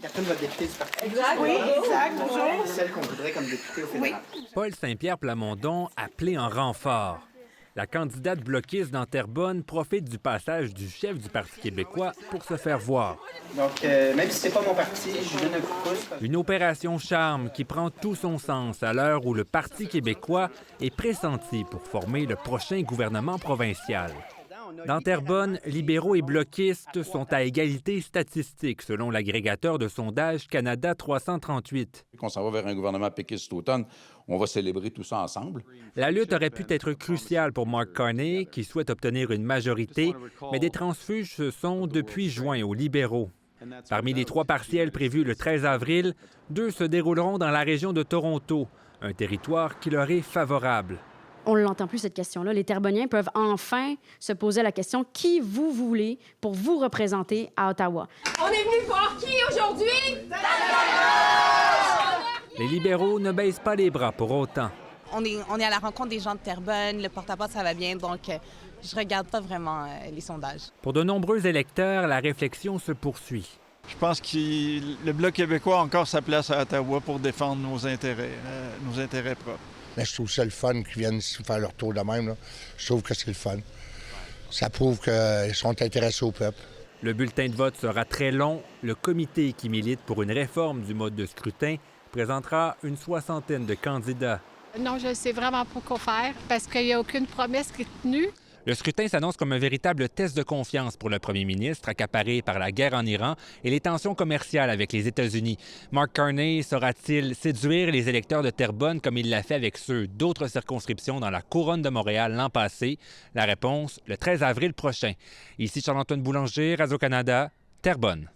Catherine, votre députée du Parti. Exact, oui, exact, bonjour. Celle qu'on voudrait comme députée au fédéral. Paul Saint-Pierre Plamondon appelé en renfort. La candidate bloquiste dans Terrebonne profite du passage du chef du Parti québécois pour se faire voir. Donc, même si c'est pas mon parti, je lui donne un coup de pouce. Une opération charme qui prend tout son sens à l'heure où le Parti québécois est pressenti pour former le prochain gouvernement provincial. Dans Terrebonne, libéraux et bloquistes sont à égalité statistique, selon l'agrégateur de sondage Canada 338. Qu'on s'en va vers un gouvernement péquiste cet automne, on va célébrer tout ça ensemble. La lutte aurait pu être cruciale pour Mark Carney, qui souhaite obtenir une majorité, mais des transfuges se sont depuis juin aux libéraux. Parmi les 3 partiels prévus le 13 avril, 2 se dérouleront dans la région de Toronto, un territoire qui leur est favorable. On ne l'entend plus, cette question-là. Les Terrebonniens peuvent enfin se poser la question « Qui vous voulez pour vous représenter à Ottawa? » On est venu voir qui aujourd'hui? Les libéraux ne baissent pas les bras pour autant. On est à la rencontre des gens de Terrebonne, le porte-à-porte, ça va bien, donc je regarde pas vraiment les sondages. Pour de nombreux électeurs, la réflexion se poursuit. Je pense que le Bloc québécois a encore sa place à Ottawa pour défendre nos intérêts propres. Mais je trouve ça le fun qu'ils viennent ici faire leur tour de même. Là. Je trouve que c'est le fun. Ça prouve qu'ils sont intéressés au peuple. Le bulletin de vote sera très long. Le comité qui milite pour une réforme du mode de scrutin présentera une 60aine de candidats. Non, je ne sais vraiment pas quoi faire parce qu'il n'y a aucune promesse qui est tenue. Le scrutin s'annonce comme un véritable test de confiance pour le premier ministre, accaparé par la guerre en Iran et les tensions commerciales avec les États-Unis. Mark Carney saura-t-il séduire les électeurs de Terrebonne comme il l'a fait avec ceux d'autres circonscriptions dans la couronne de Montréal l'an passé? La réponse, le 13 avril prochain. Ici Charles-Antoine Boulanger, Radio-Canada, Terrebonne.